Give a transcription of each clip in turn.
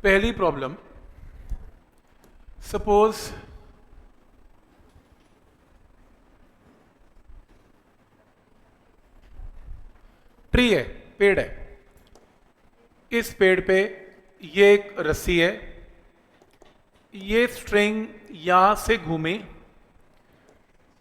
पहली problem, suppose tree है, पेड़ है। इस पेड़ पे ये एक रस्सी है, ये स्ट्रिंग यहां से घूमी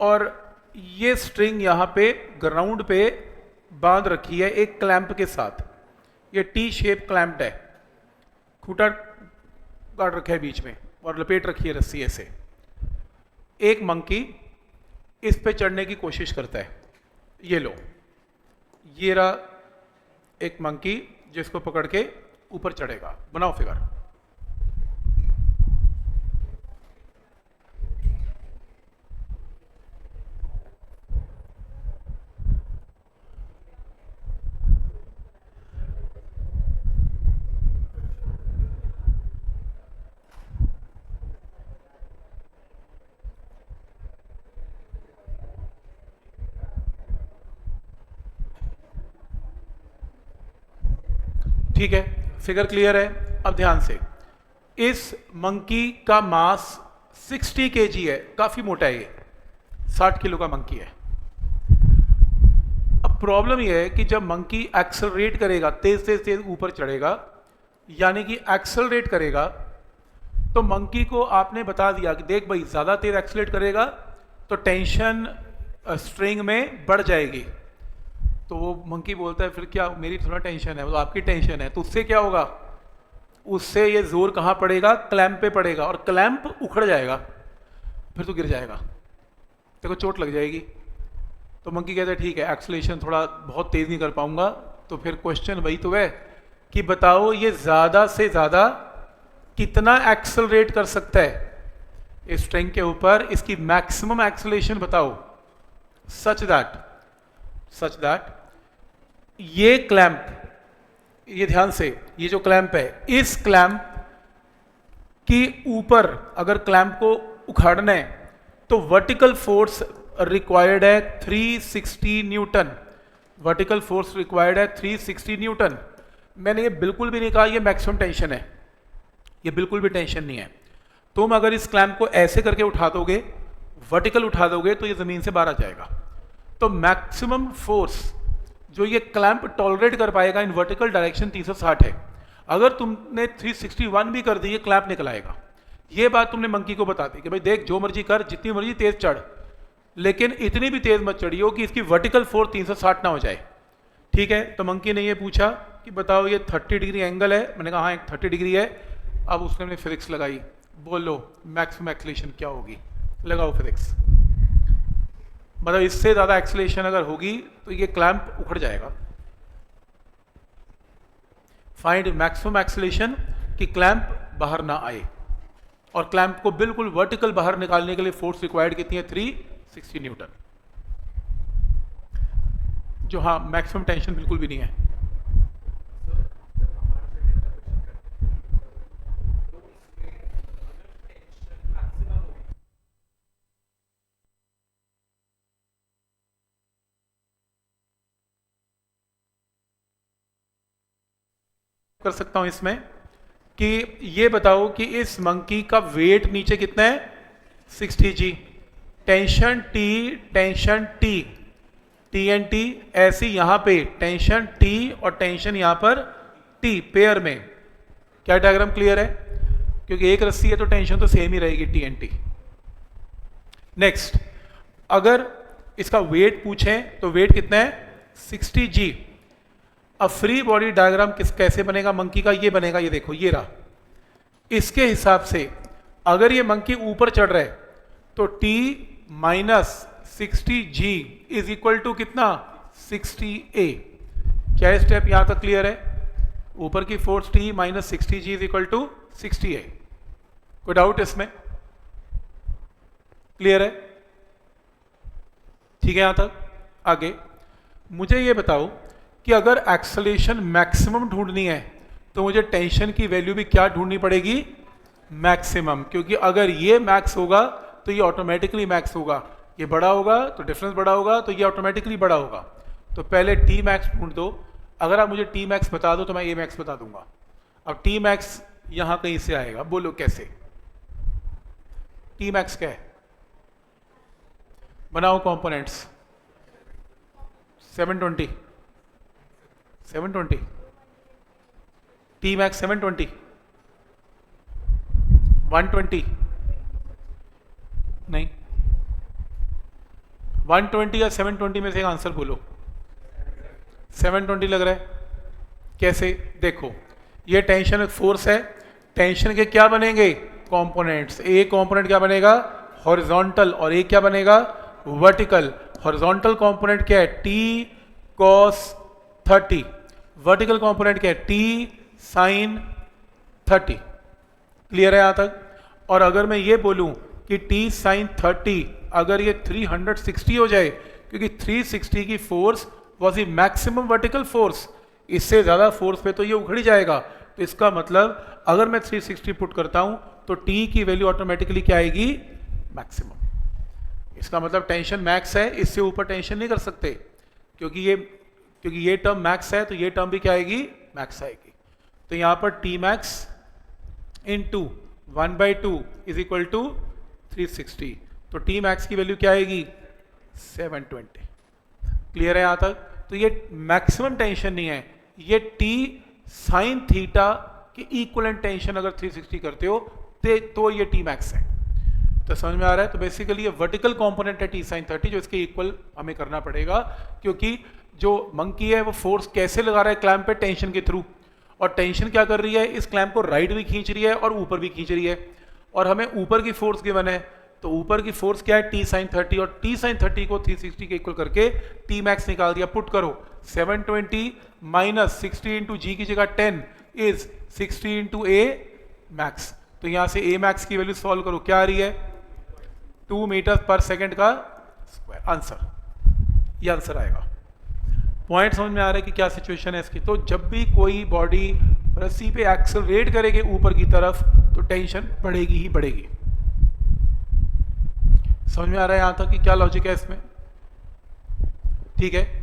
और ये स्ट्रिंग यहां पे ग्राउंड पे बांध रखी है एक क्लैंप के साथ। ये टी शेप क्लैंप्ड है, खूंटा गाड़ रखा है बीच में और लपेट रखी है रस्सी ऐसे। एक मंकी इस पे चढ़ने की कोशिश करता है। ये लो, ये रहा एक मंकी जिसको पकड़ के ऊपर चढ़ेगा। बनाओ फिगर। ठीक है, फिगर क्लियर है। अब ध्यान से, इस मंकी का मास 60 kg है, काफी मोटा है, ये 60 किलो का मंकी है। अब प्रॉब्लम यह है कि जब मंकी एक्सेलरेट करेगा, तेज तेज तेज ऊपर चढ़ेगा, यानी कि एक्सेलरेट करेगा, तो मंकी को आपने बता दिया कि देख भाई ज्यादा तेज एक्सेलरेट करेगा तो टेंशन स्ट्रिंग में बढ़ जाएगी। तो वो मंकी बोलता है फिर क्या, मेरी थोड़ा टेंशन है, वो आपकी टेंशन है। तो उससे क्या होगा, उससे ये जोर कहाँ पड़ेगा, क्लैंप पे पड़ेगा और क्लैंप उखड़ जाएगा, फिर तो गिर जाएगा, देखो चोट लग जाएगी। तो मंकी कहता है ठीक है, एक्सेलरेशन थोड़ा बहुत तेज नहीं कर पाऊंगा। तो फिर क्वेश्चन वही तो है कि बताओ ये ज्यादा से ज्यादा कितना एक्सेलरेट कर सकता है इस स्ट्रिंग के ऊपर, इसकी मैक्सिमम एक्सेलरेशन बताओ। सच दैट ये क्लैंप, ये ध्यान से, ये जो क्लैंप है, इस क्लैंप की ऊपर अगर क्लैंप को उखाड़ना है तो वर्टिकल फोर्स रिक्वायर्ड है 360 न्यूटन। वर्टिकल फोर्स रिक्वायर्ड है 360 न्यूटन। मैंने ये बिल्कुल भी नहीं कहा ये मैक्सिमम टेंशन है, ये बिल्कुल भी टेंशन नहीं है। तुम अगर इस क्लैंप को ऐसे करके उठा दोगे, वर्टिकल उठा दोगे, तो ये जमीन से बाहर आ जाएगा। तो मैक्सिमम फोर्स जो ये क्लैंप टॉलरेट कर पाएगा इन वर्टिकल डायरेक्शन 360 है। अगर तुमने 361 भी कर दी, ये क्लैंप निकल आएगा। ये बात तुमने मंकी को बता दी कि भाई देख जो मर्जी कर, जितनी मर्जी तेज चढ़, लेकिन इतनी भी तेज मत चढ़ियो कि इसकी वर्टिकल फोर्स 360 ना हो जाए। ठीक है, तो मंकी ने ये पूछा कि बताओ ये 30 डिग्री एंगल है। मैंने कहा हाँ एक 30 डिग्री है। अब उसने फिजिक्स लगाई, बोलो मैक्सिमम एक्सेलरेशन क्या होगी, लगाओ फिजिक्स। मतलब इससे ज्यादा एक्सेलरेशन अगर होगी तो ये क्लैंप उखड़ जाएगा। फाइंड मैक्सिमम एक्सेलरेशन कि क्लैंप बाहर ना आए, और क्लैंप को बिल्कुल वर्टिकल बाहर निकालने के लिए फोर्स रिक्वायर्ड कितनी है, 360 न्यूटन, जो हाँ मैक्सिमम टेंशन बिल्कुल भी नहीं है। कर सकता हूं इसमें कि ये बताओ कि इस मंकी का वेट नीचे कितना है, 60 g। Tension T T and T, ऐसी यहां पे टेंशन टी और टेंशन यहां पर टी पेयर में। क्या डायग्राम क्लियर है? क्योंकि एक रस्सी है तो टेंशन तो सेम ही रहेगी टी एन टी। नेक्स्ट, अगर इसका वेट पूछें तो वेट कितना है, 60 g। अब फ्री बॉडी डायग्राम कैसे बनेगा मंकी का, ये बनेगा, ये देखो ये रहा। इसके हिसाब से अगर ये मंकी ऊपर चढ़ रहा है तो T minus 60G is equal to कितना, 60A। क्या स्टेप यहां तक क्लियर है? ऊपर की force T minus 60G is equal to 60A। कोई डाउट इसमें? क्लियर है? ठीक है यहां तक। आगे मुझे ये बताओ कि अगर एक्सेलरेशन मैक्सिमम ढूंढनी है तो मुझे टेंशन की वैल्यू भी क्या ढूंढनी पड़ेगी, मैक्सिमम। क्योंकि अगर ये मैक्स होगा तो ये ऑटोमेटिकली मैक्स होगा, ये बड़ा होगा तो डिफरेंस बड़ा होगा, तो ये ऑटोमेटिकली बड़ा होगा। तो पहले टी मैक्स ढूंढ दो। अगर आप मुझे टी मैक्स बता दो तो मैं ए मैक्स बता दूंगा। अब टी मैक्स यहां कहीं से आएगा, बोलो कैसे? टी मैक्स क्या है? बनाओ कंपोनेंट्स। 720 720 टी मैक्स 720 120 नहीं 120 या 720 में से एक आंसर बोलो। 720 लग रहा है। कैसे? देखो ये टेंशन एक फोर्स है, टेंशन के क्या बनेंगे? कंपोनेंट्स। एक कंपोनेंट क्या बनेगा? हॉरिजॉन्टल, और एक क्या बनेगा? वर्टिकल। हॉरिजॉन्टल कंपोनेंट क्या है? T cos 30। वर्टिकल कंपोनेंट क्या है? T sign 30। क्लियर है यहां तक? और अगर मैं ये बोलूं कि टी साइन 30 अगर ये 360 हो जाए, क्योंकि 360 की force was the maximum vertical force, इससे ज्यादा फोर्स पे तो ये उखड़ जाएगा। तो इसका मतलब अगर मैं 360 पुट करता हूं तो टी की वैल्यू ऑटोमेटिकली क्या आएगी? मैक्सिमम। इसका मतलब टेंशन मैक्स है, इससे ऊपर टेंशन नहीं कर सकते, क्योंकि ये टर्म मैक्स है तो ये टर्म भी क्या आएगी? मैक्स आएगी। तो यहां पर T max into 1/2 is equal to 360। तो टी मैक्स की वैल्यू क्या आएगी? 720। क्लियर है यहां तक? तो ये मैक्सिमम टेंशन नहीं है, ये टी साइन थीटा के इक्वलेंट टेंशन अगर 360 करते हो तो ये टी मैक्स है। तो समझ में आ रहा है? तो बेसिकली ये वर्टिकल कंपोनेंट है टी साइन 30, जो इसके इक्वल हमें करना पड़ेगा, क्योंकि जो मंकी है वो फोर्स कैसे लगा रहा है क्लैंप पे? टेंशन के थ्रू। और टेंशन क्या कर रही है? इस क्लैंप को राइट भी खींच रही है और ऊपर भी खींच रही है, और हमें ऊपर की फोर्स गिवन है। तो ऊपर की फोर्स क्या है? टी साइन 30, और टी साइन 30 को 360 के इक्वल करके टी मैक्स निकाल दिया। पुट करो 720 माइनस 60 इंटू जी की जगह 10 इज 60 इंटू ए मैक्स। तो यहां से ए मैक्स की वैल्यू सॉल्व करो, क्या आ रही है? 2 मीटर पर सेकेंड का स्क्वायर। आंसर, ये आंसर आएगा। पॉइंट समझ में आ रहा है कि क्या सिचुएशन है इसकी? तो जब भी कोई बॉडी रस्सी पे एक्सेलरेट करेगी ऊपर की तरफ तो टेंशन बढ़ेगी ही बढ़ेगी। समझ में आ रहा है यहां तक कि क्या लॉजिक है इसमें? ठीक है।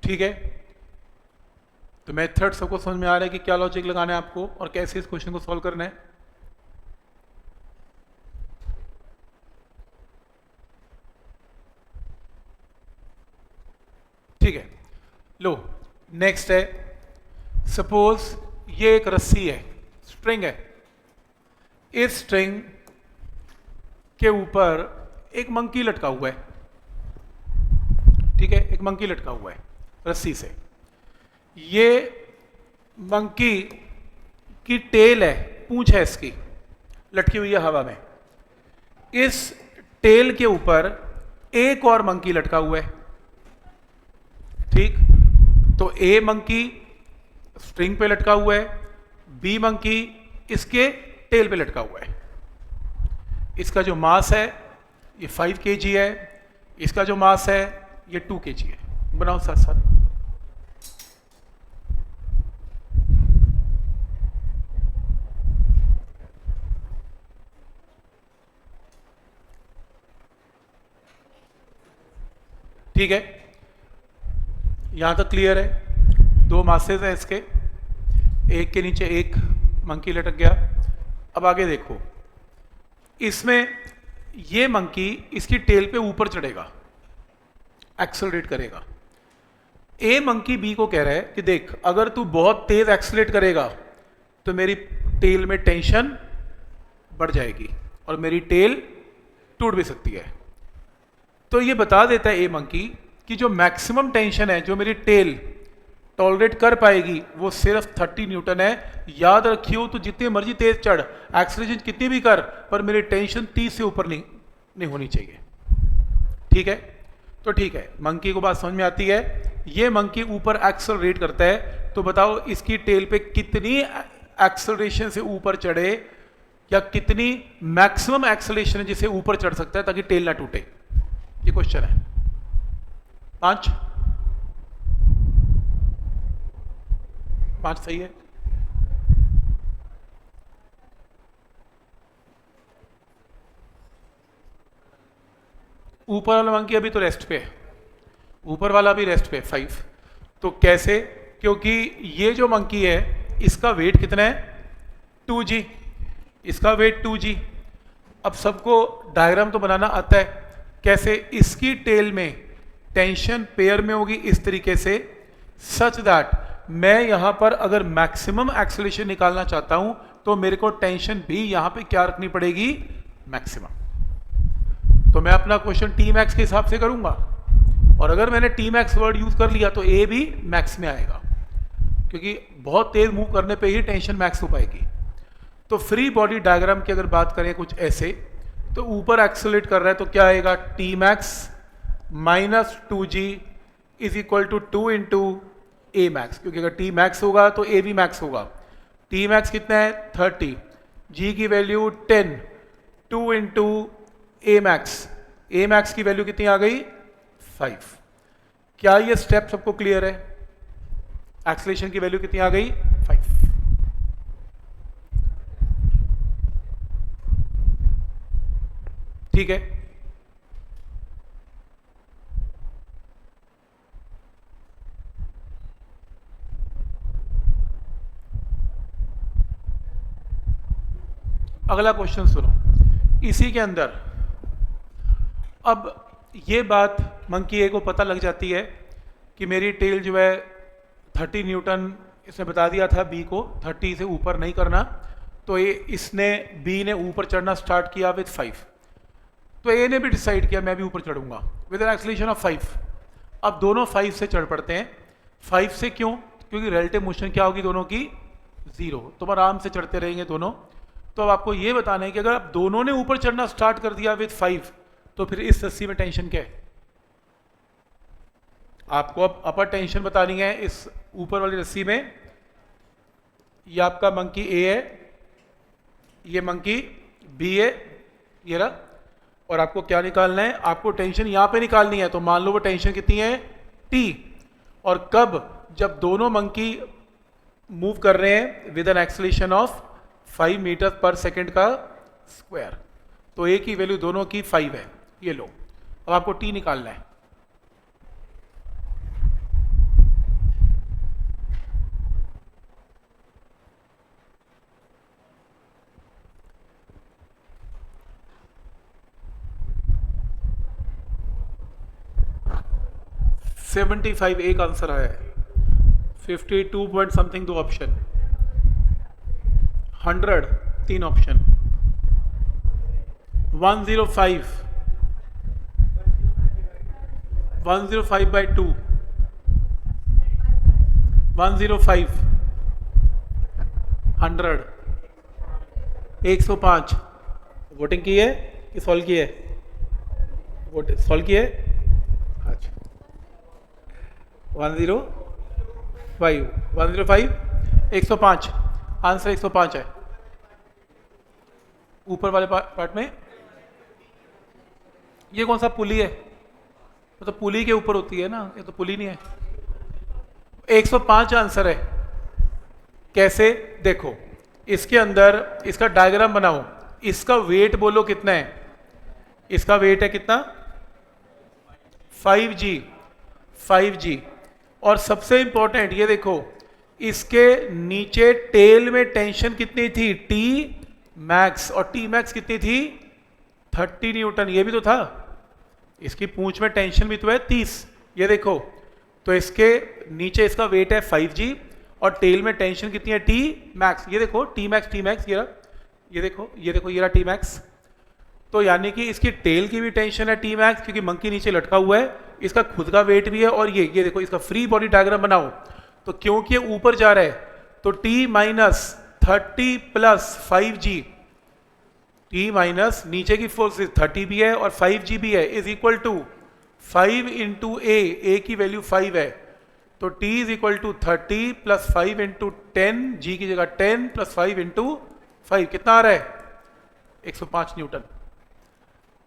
ठीक है, तो मेथड सबको समझ में आ रहा है कि क्या लॉजिक लगाना है आपको और कैसे इस क्वेश्चन को सॉल्व करना है? ठीक है, लो नेक्स्ट है, सपोज ये एक रस्सी है, स्ट्रिंग है, इस स्ट्रिंग के ऊपर एक मंकी लटका हुआ है। ठीक है, एक मंकी लटका हुआ है रस्सी से। ये मंकी की टेल है, पूंछ है इसकी, लटकी हुई है हवा में। इस टेल के ऊपर एक और मंकी लटका हुआ है। ठीक, तो ए मंकी स्ट्रिंग पे लटका हुआ है, बी मंकी इसके टेल पे लटका हुआ है। इसका जो मास है ये 5 kg है, इसका जो मास है ये 2 kg है। बनाओ साथ साथ। ठीक है, यहां तक क्लियर है? 2 मासेस हैं इसके, एक के नीचे एक मंकी लटक गया। अब आगे देखो, इसमें ये मंकी इसकी टेल पे ऊपर चढ़ेगा, एक्सेलरेट करेगा। ए मंकी बी को कह रहा है कि देख, अगर तू बहुत तेज एक्सेलरेट करेगा तो मेरी टेल में टेंशन बढ़ जाएगी और मेरी टेल टूट भी सकती है। तो ये बता देता है ए मंकी कि जो मैक्सिमम टेंशन है जो मेरी टेल टॉलरेट कर पाएगी वो सिर्फ 30 न्यूटन है। याद रखियो, तो जितने मर्जी तेज चढ़, एक्सेलरेशन कितनी भी कर, पर मेरी टेंशन 30 से ऊपर नहीं होनी चाहिए। ठीक है, तो ठीक है, मंकी को बात समझ में आती है। ये मंकी ऊपर एक्सेलरेट करता है, तो बताओ इसकी टेल पे कितनी एक्सेलरेशन से ऊपर चढ़े, या कितनी मैक्सिमम एक्सेलरेशन है जिसे ऊपर चढ़ सकता है ताकि टेल ना टूटे? ये क्वेश्चन है। 5 5 सही है। ऊपर वाला मंकी अभी तो रेस्ट पे है, ऊपर वाला भी रेस्ट पे 5। तो कैसे? क्योंकि ये जो मंकी है इसका वेट कितना है 2g, इसका वेट 2g। अब सबको डायग्राम तो बनाना आता है। कैसे? इसकी टेल में टेंशन पेयर में होगी इस तरीके से, सच दैट मैं यहां पर अगर मैक्सिमम एक्सेलरेशन निकालना चाहता हूं तो मेरे को टेंशन भी यहां पे क्या रखनी पड़ेगी, मैक्सिमम। तो मैं अपना क्वेश्चन टी मैक्स के हिसाब से करूंगा, और अगर मैंने टी मैक्स वर्ड यूज कर लिया तो ए भी मैक्स में आएगा, क्योंकि बहुत तेज मूव करने पे ही टेंशन मैक्स हो पाएगी। तो फ्री बॉडी डायग्राम की अगर बात करें कुछ ऐसे, तो ऊपर एक्सेलरेट कर रहा है तो क्या आएगा, T max minus 2g is equal to 2 into a max, क्योंकि अगर टी मैक्स होगा तो ए भी मैक्स होगा। टी मैक्स कितना है 30, जी की value 10, 2 into a max, A max की वैल्यू कितनी आ गई 5। क्या ये स्टेप सबको क्लियर है? एक्सेलरेशन की वैल्यू कितनी आ गई 5। ठीक है। अगला क्वेश्चन सुनो, इसी के अंदर अब ये बात मंकी ए को पता लग जाती है कि मेरी टेल जो है 30 न्यूटन, इसने बता दिया था बी को 30 से ऊपर नहीं करना, तो ये इसने बी ने ऊपर चढ़ना स्टार्ट किया विद 5। तो ए ने भी डिसाइड किया मैं भी ऊपर चढ़ूंगा विद एन एक्सेलरेशन ऑफ 5। अब दोनों 5 से चढ़ पड़ते हैं। 5 से क्यों? क्योंकि रिलेटिव मोशन क्या होगी दोनों की 0, तो आराम से चढ़ते रहेंगे दोनों। तो अब आपको ये बताना है कि अगर आप दोनों ने ऊपर चढ़ना स्टार्ट कर दिया विद 5, तो फिर इस रस्सी में टेंशन क्या है? आपको अब अपर टेंशन बतानी है इस ऊपर वाली रस्सी में। ये आपका मंकी ए है, ये मंकी बी है, ये रहा। और आपको क्या निकालना है? आपको टेंशन यहां पे निकालनी है। तो मान लो वो टेंशन कितनी है T, और कब? जब दोनों मंकी मूव कर रहे हैं with an acceleration of 5 metre पर सेकेंड का स्क्वायर। तो ए की वैल्यू दोनों की 5 है, ये लो। अब आपको टी निकालना है। $75 एक आंसर आया है, 52 point something 2 option, 100 3 option, 105 105/2, 105, 100, 105। Voting की है कि सॉल्व की है? वोट सॉल्व की है। अच्छा 105 105 आंसर 105 है ऊपर वाले पार्ट में। ये कौन सा पुली है? तो पुली के ऊपर होती है ना, ये तो पुली नहीं है। 105 आंसर है। कैसे? देखो इसके अंदर इसका डायग्राम बनाओ। इसका वेट बोलो कितना है? इसका वेट है कितना 5g 5g। और सबसे इंपॉर्टेंट ये देखो, इसके नीचे टेल में टेंशन कितनी थी T मैक्स, और T मैक्स कितनी थी 30 न्यूटन। ये भी तो था। इसकी पूंछ में टेंशन भी तो है 30, ये देखो। तो इसके नीचे इसका वेट है 5g और टेल में टेंशन कितनी है T मैक्स। ये देखो T मैक्स ये रहा, ये देखो ये रहा T मैक्स। तो यानी कि इसकी टेल की भी टेंशन है T मैक्स, क्योंकि मंकी नीचे लटका हुआ है, इसका खुद का वेट भी है। और ये देखो इसका फ्री बॉडी डायग्राम बनाओ। तो क्योंकि ये ऊपर जा रहा है तो T minus 30 plus 5g, T minus नीचे की फोर्स 30 भी है और 5g भी है, इज इक्वल टू 5 इंटू ए की वैल्यू 5 है। तो T is equal to 30 plus 5 into 10, जी की जगह 10 प्लस 5 इंटू 5, कितना आ रहा है 105 न्यूटन।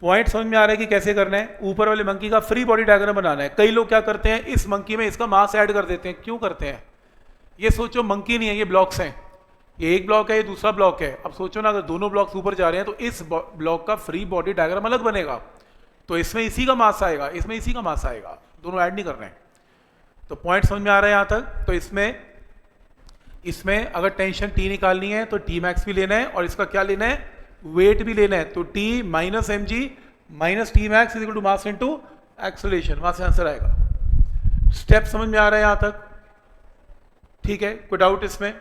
पॉइंट समझ में आ रहा है कि कैसे करना है? ऊपर वाले मंकी का फ्री बॉडी डायग्राम बनाना है। कई लोग क्या करते हैं, इस मंकी में इसका मास ऐड कर देते हैं। क्यों करते हैं? ये सोचो मंकी नहीं है, ये ब्लॉक्स हैं, ये एक ब्लॉक है, ये दूसरा ब्लॉक है। अब सोचो ना, अगर दोनों ब्लॉक्स ऊपर जा रहे हैं तो इस ब्लॉक का फ्री बॉडी डायग्राम अलग बनेगा, तो इसमें इसी का मास आएगा, इसमें इसी का मास आएगा, दोनों ऐड नहीं कर रहे हैं। तो पॉइंट समझ में आ रहा है यहाँ तक। तो इसमें अगर टेंशन टी निकालनी है तो टी मैक्स भी लेना है और इसका क्या लेना है, वेट भी लेना है। तो T minus m g minus T max is equal to mass into acceleration, वहां से आंसर आएगा। स्टेप समझ में आ रहा है यहाँ तक? ठीक है, कोई डाउट इसमें?